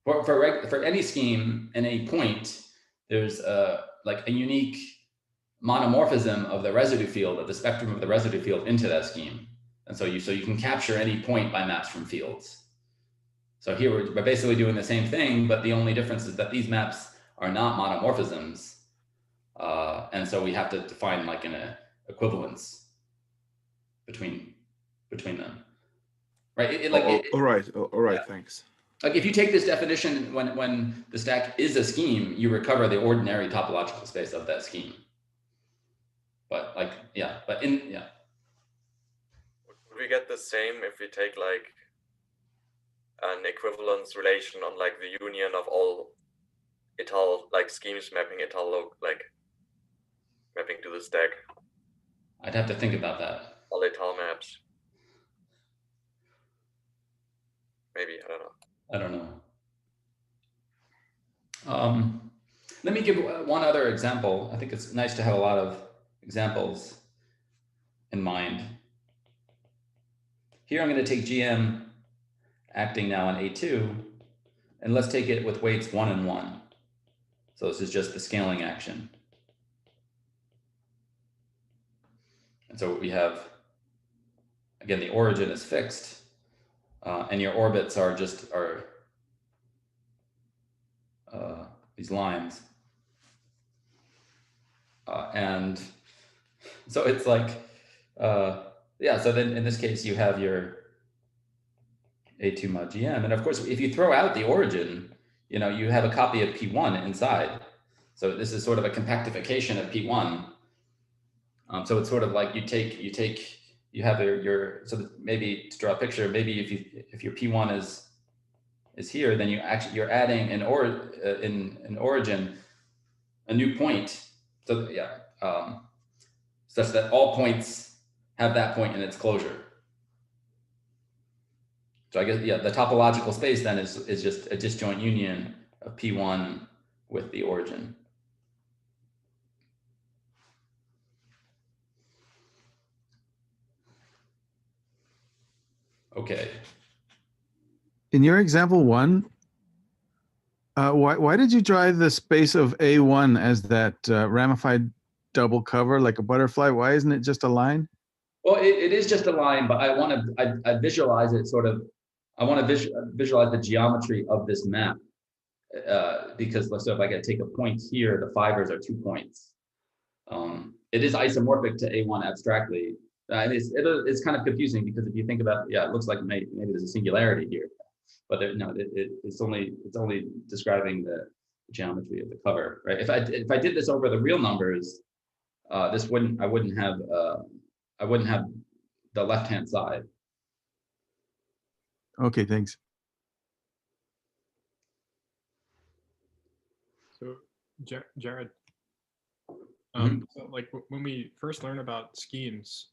for any scheme in a point, there's like a unique monomorphism of the residue field, of the spectrum of the residue field into that scheme. And so you can capture any point by maps from fields. So here we're basically doing the same thing, but the only difference is that these maps are not monomorphisms. And so we have to define like an equivalence between them, right? All right, yeah. Thanks. Like if you take this definition, when the stack is a scheme, you recover the ordinary topological space of that scheme. But like, yeah, but yeah. Would we get the same if we take like an equivalence relation on like the union of all Ital like schemes mapping Ital like mapping to the stack? I'd have to think about that. All Ital maps. Maybe, I don't know. Let me give one other example. I think it's nice to have a lot of examples in mind. Here I'm going to take GM acting now on A2, and let's take it with weights 1 and 1. So this is just the scaling action. And so we have, again, the origin is fixed, and your orbits are just these lines. And so it's like, yeah, so then in this case, you have your A2 mod GM. And of course, if you throw out the origin, you have a copy of P1 inside. So this is sort of a compactification of P1. So it's sort of like you have so maybe to draw a picture, maybe if your P1 is here, then you're adding in origin a new point. So yeah, such that all points have that point in its closure. So I guess, yeah, the topological space then is just a disjoint union of P1 with the origin. Okay. In your example 1, why did you draw the space of A1 as that ramified double cover like a butterfly? Why isn't it just a line? Well, it is just a line, but I visualize it sort of, I want to visualize the geometry of this map. Because so if I take a point here, the fibers are 2 points. It is isomorphic to A1 abstractly. It's kind of confusing because if you think about, yeah, it looks like maybe there's a singularity here, but it's only describing the geometry of the cover, right? If I did this over the real numbers, I wouldn't have the left-hand side. Okay, thanks. So, Jarod, Mhm. so like when we first learn about schemes,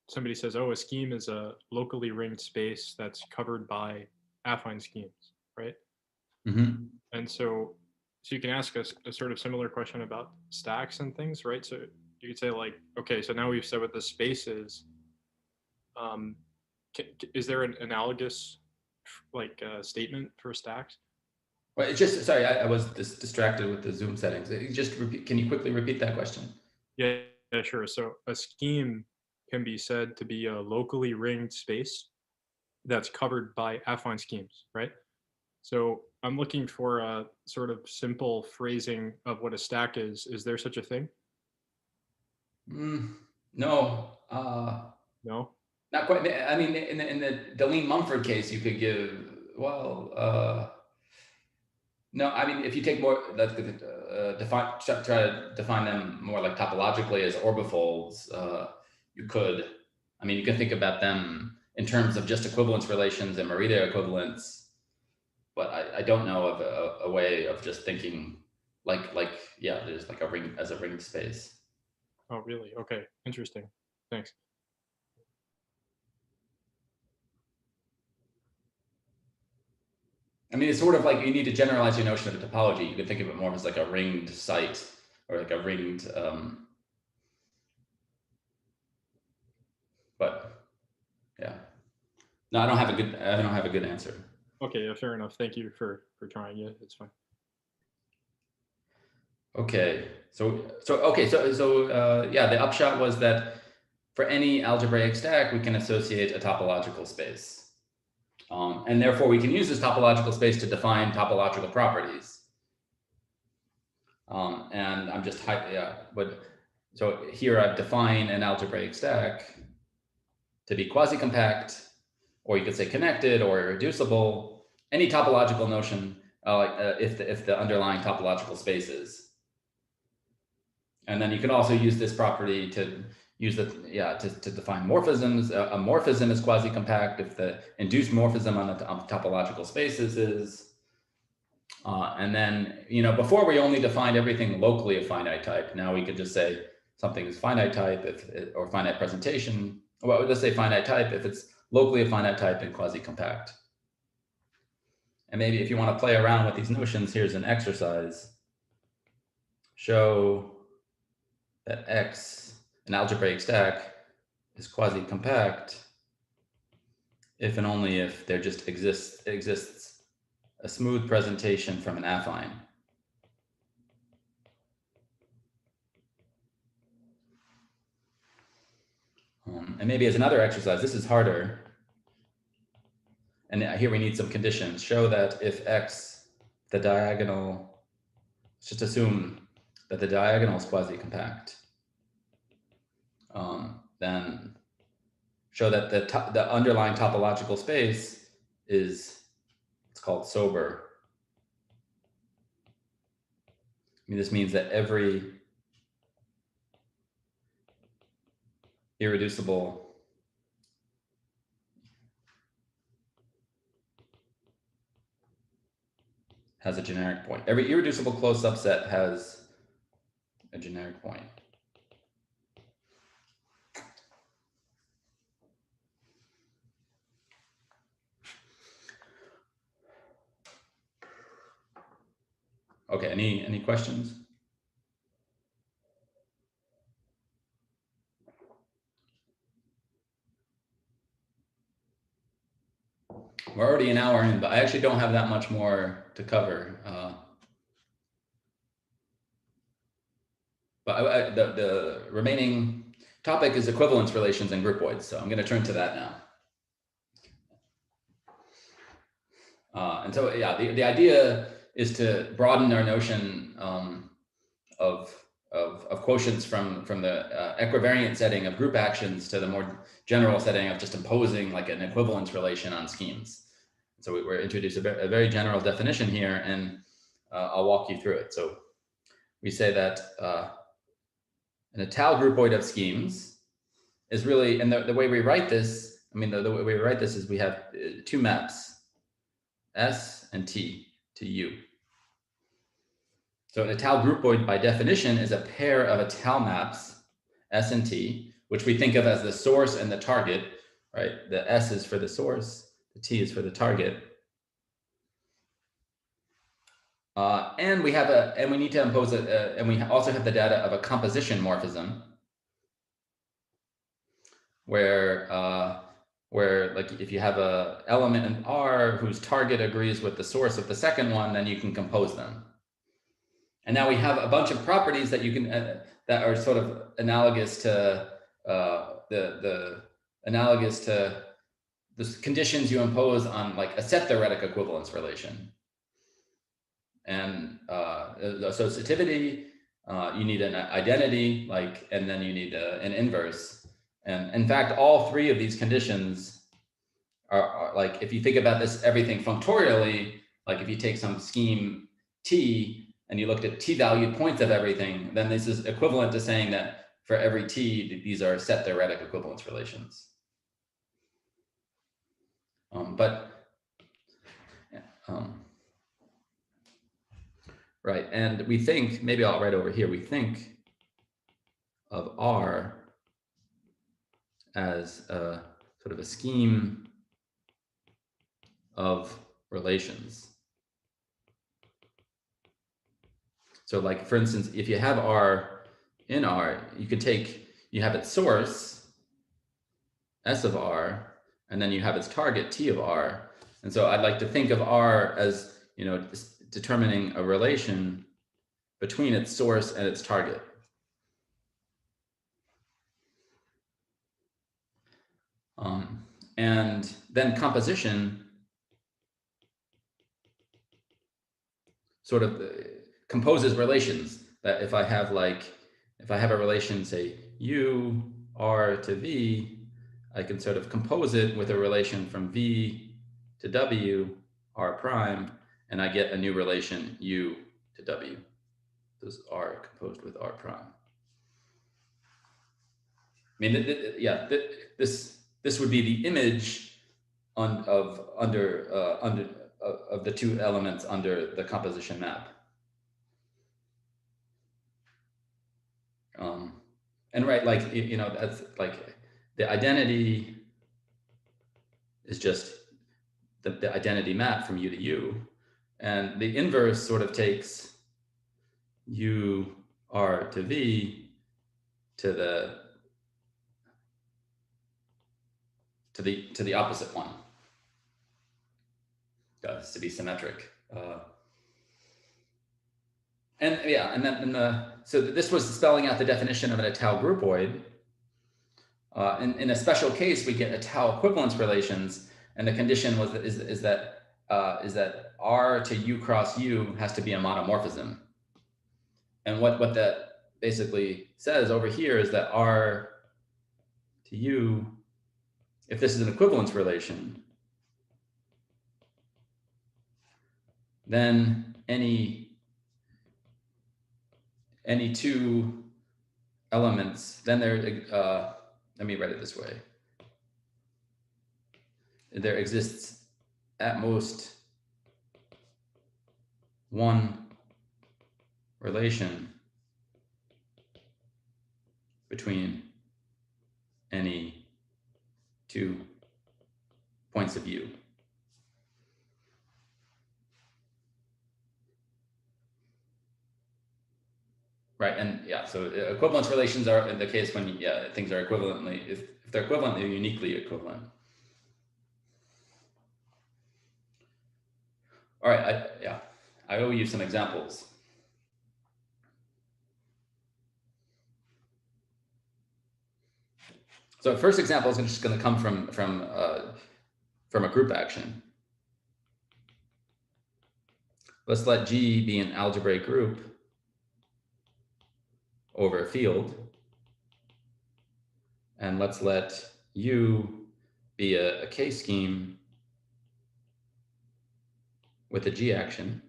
somebody says, oh, a scheme is a locally ringed space that's covered by affine schemes, right? Mm-hmm. And so you can ask us a sort of similar question about stacks and things, right? So you could say like, okay, so now we've said what the space is. Is there an analogous like statement for stacks? Well, it's just, sorry, I was distracted with the Zoom settings. Just repeat, can you quickly repeat that question? Yeah, sure. So a scheme can be said to be a locally ringed space that's covered by affine schemes, right? So I'm looking for a sort of simple phrasing of what a stack is. Is there such a thing? No. No? Not quite. I mean, in the Deline-Mumford case, you could give, well, no, I mean, if you take more, try to define them more like topologically as orbifolds, you could, I mean, you can think about them in terms of just equivalence relations and Morita equivalence, but I don't know of a way of just thinking yeah, there's like a ring as a ringed space. Oh, really? Okay, interesting. Thanks. I mean, it's sort of like you need to generalize your notion of a topology. You can think of it more as like a ringed site or like a ringed, but yeah. No, I don't have a good answer. Okay, yeah, fair enough. Thank you for trying. Yeah, it's fine. Okay, so yeah, the upshot was that for any algebraic stack, we can associate a topological space. And therefore we can use this topological space to define topological properties. And I'm just, so here I've defined an algebraic stack to be quasi-compact, or you could say connected or irreducible, any topological notion, if the underlying topological space is. And then you can also use this property to use to define morphisms. A morphism is quasi-compact if the induced morphism on the topological spaces is. And then, before we only defined everything locally of finite type. Now we could just say something is finite type or finite presentation. Well, let's say finite type if it's locally a finite type and quasi-compact. And maybe if you want to play around with these notions, here's an exercise. Show that X, an algebraic stack, is quasi-compact if and only if there just exists a smooth presentation from an affine. And maybe as another exercise, this is harder. And here we need some conditions. Show that if X, the diagonal, let's just assume that the diagonal is quasi-compact. Then show that the underlying topological space is, it's called sober. I mean, this means that every irreducible has a generic point. Every irreducible closed subset has a generic point. Okay, any questions? We're already an hour in, but I actually don't have that much more to cover. But the remaining topic is equivalence relations and groupoids, so I'm going to turn to that now. And so, yeah, the idea is to broaden our notion of quotients from the equivariant setting of group actions to the more general setting of just imposing like an equivalence relation on schemes. So we're introduced a very general definition here, and I'll walk you through it. So we say that an étale groupoid of schemes is really, and the way we write this, I mean, the way we write this is we have two maps, S and T to U. So an étale groupoid by definition is a pair of étale maps, S and T, which we think of as the source and the target, right? The S is for the source, the T is for the target. And we need to impose and we also have the data of a composition morphism, where like if you have a element in R whose target agrees with the source of the second one, then you can compose them. And now we have a bunch of properties that you can that are sort of analogous to analogous to the conditions you impose on like a set theoretic equivalence relation. And the associativity, you need an identity, like, and then you need an inverse. And in fact, all three of these conditions are like, if you think about this, everything functorially, like if you take some scheme T and you looked at T-valued points of everything, then this is equivalent to saying that for every T, these are set theoretic equivalence relations. Right, and we think, maybe I'll write over here, we think of R as a sort of a scheme of relations. So like, for instance, if you have R in R, you could take, you have its source, S of R, and then you have its target, T of R. And so I'd like to think of R as, you know, determining a relation between its source and its target. And then composition sort of composes relations that if I have a relation, say U, R to V, I can sort of compose it with a relation from V to W, R prime, and I get a new relation U to W. Those are composed with R prime. I mean, this would be the image of the two elements under the composition map. And right, like, you know, that's like the identity is just the identity map from U to U. And the inverse sort of takes U, R to V to the opposite one. To be symmetric. And yeah, and then so this was spelling out the definition of an étale groupoid. In a special case, we get étale equivalence relations, and the condition is that R to U cross U has to be a monomorphism. And what that basically says over here is that R to U, if this is an equivalence relation, then any two elements, then there, let me write it this way. There exists at most one relation between any two points of view. Right, and yeah, so equivalence relations are in the case when things are equivalently, if they're equivalent, they're uniquely equivalent. All right, I owe you some examples. So first example is just going to come from a group action. Let's let G be an algebraic group over a field, and let's let U be a K scheme with a G action.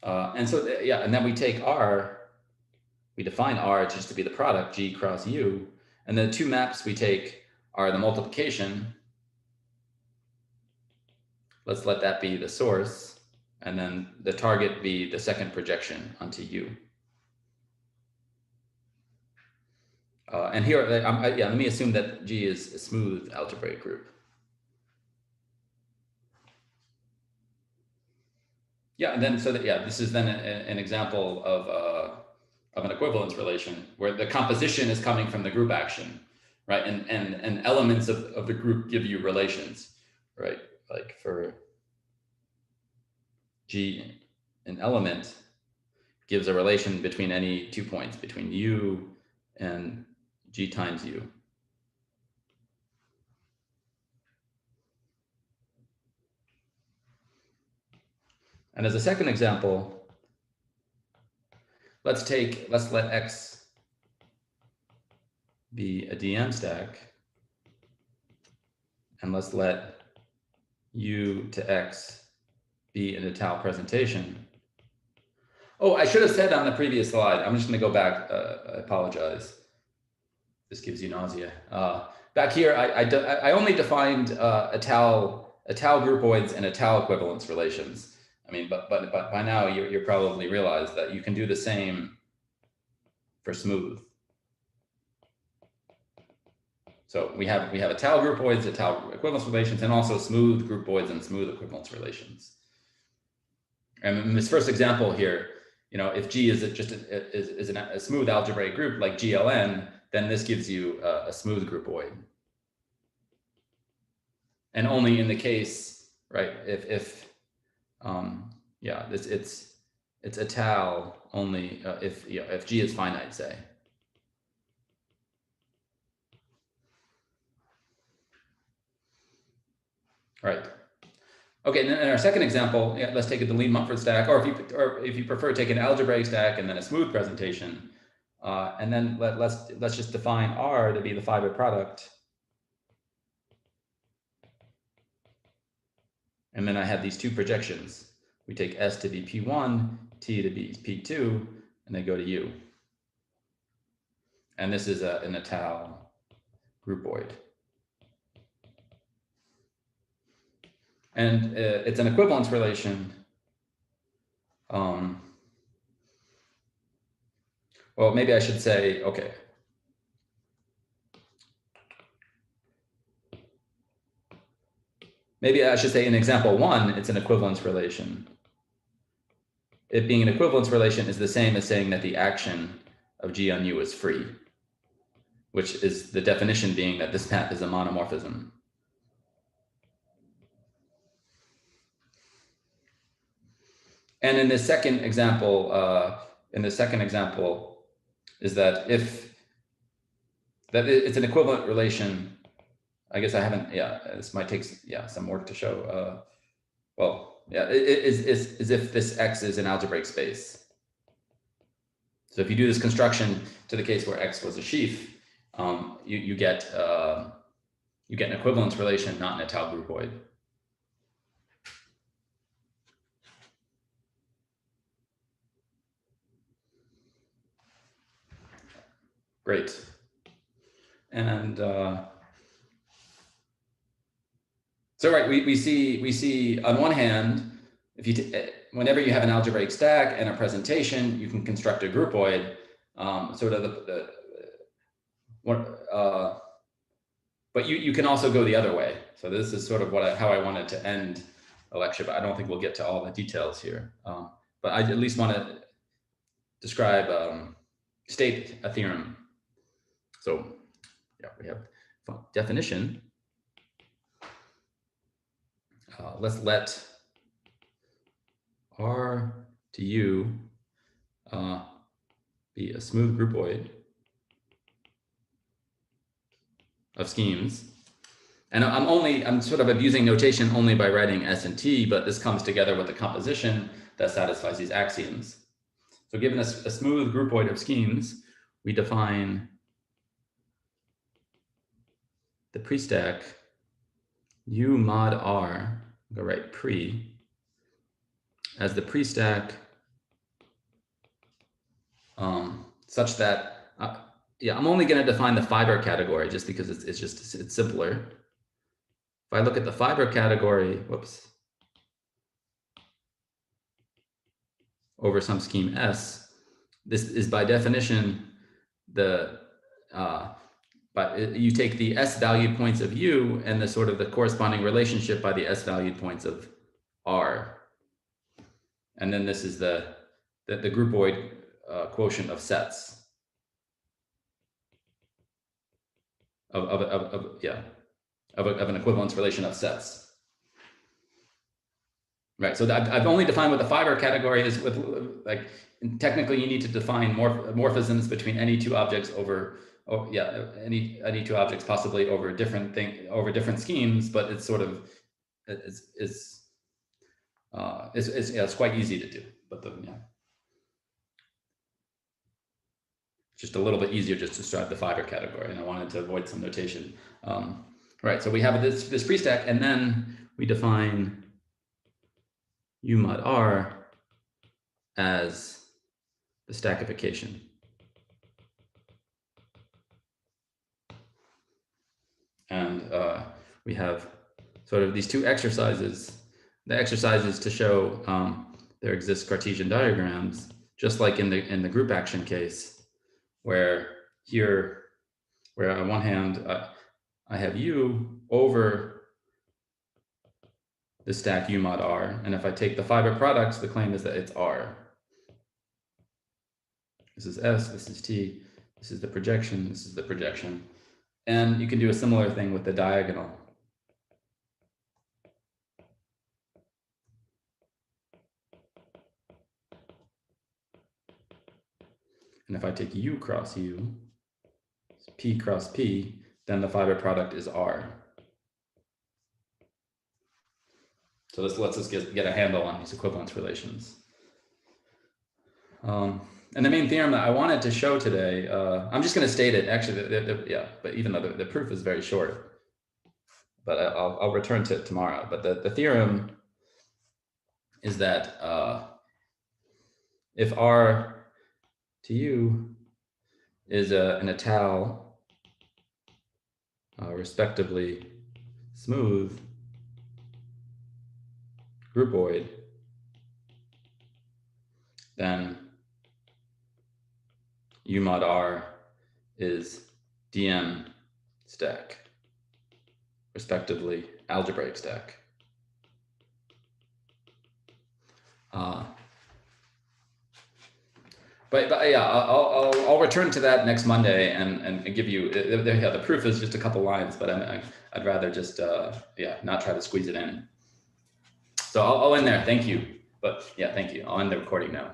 And so, and then we take R, we define R just to be the product G cross U, and the two maps we take are the multiplication. Let's let that be the source, and then the target be the second projection onto U. And here, let me assume that G is a smooth algebraic group. Yeah, and then so that this is then an example of an equivalence relation where the composition is coming from the group action, right? And elements of the group give you relations, right? Like for G, an element gives a relation between any 2 points, between U and G times U. And as a second example, let's let X be a DM stack, and let's let U to X be an étale presentation. Oh, I should have said on the previous slide, I'm just going to go back. I apologize. This gives you nausea. Back here, I only defined étale groupoids and étale equivalence relations. I mean, but by now you probably realize that you can do the same for smooth. So we have étale groupoids, étale equivalence relations, and also smooth groupoids and smooth equivalence relations. And in this first example here, if G is just a smooth algebraic group like GLN, then this gives you a smooth groupoid. And only in the case, right, if it's étale only if G is finite, say. Right. Okay, and then in our second example, let's take a Deligne-Mumford stack, or if you prefer, take an algebraic stack and then a smooth presentation, and then let's just define R to be the fiber product, and then I have these two projections. We take S to be P1, T to be P2, and they go to U, and this is an étale groupoid. And it's an equivalence relation. Well, maybe I should say, okay. Maybe I should say in example 1, it's an equivalence relation. It being an equivalence relation is the same as saying that the action of G on U is free, which is the definition being that this map is a monomorphism. And in the second example, is that it's an equivalent relation. I guess I haven't. This might take some work to show. It is if this X is an algebraic space. So if you do this construction to the case where X was a sheaf, you get an equivalence relation, not an étale groupoid. Great. And so right, we see on one hand, whenever you have an algebraic stack and a presentation, you can construct a groupoid. But you can also go the other way. So this is sort of how I wanted to end the lecture, but I don't think we'll get to all the details here. But I at least want to describe state a theorem. So we have definition. Let's let R to U be a smooth groupoid of schemes. And I'm sort of abusing notation only by writing S and T, but this comes together with a composition that satisfies these axioms. So given a smooth groupoid of schemes, we define the pre-stack U mod R, go write pre, as the pre-stack such that, I'm only going to define the fiber category just because it's simpler. If I look at the fiber category, over some scheme S, this is by definition but you take the S valued points of U and the corresponding relationship by the S valued points of R. And then this is the groupoid quotient of sets of an equivalence relation of sets. Right, so I've only defined what the fiber category is with, like, technically you need to define morphisms between any two objects over, any two objects possibly over different schemes, but it's sort of, it's quite easy to do, but just a little bit easier just to describe the fiber category, and I wanted to avoid some notation. Right, so we have this pre-stack, and then we define U mod R as the stackification. And we have sort of these two exercises, the exercises to show there exist Cartesian diagrams, just like in the group action case, where on one hand, I have U over the stack U mod R. And if I take the fiber products, the claim is that it's R. This is S, this is T, this is the projection, this is the projection. And you can do a similar thing with the diagonal. And if I take U cross U, P cross P, then the fiber product is R. So this lets us get a handle on these equivalence relations. And the main theorem that I wanted to show today, I'm just going to state it. Actually, but even though the proof is very short, but I'll return to it tomorrow. But the theorem is that if R to U is an étale, respectively smooth groupoid, then U mod R is DM stack, respectively algebraic stack. But yeah, I'll return to that next Monday and give you, the proof is just a couple lines, but I'd rather just, not try to squeeze it in. So I'll end there, thank you. But yeah, thank you, I'll end the recording now.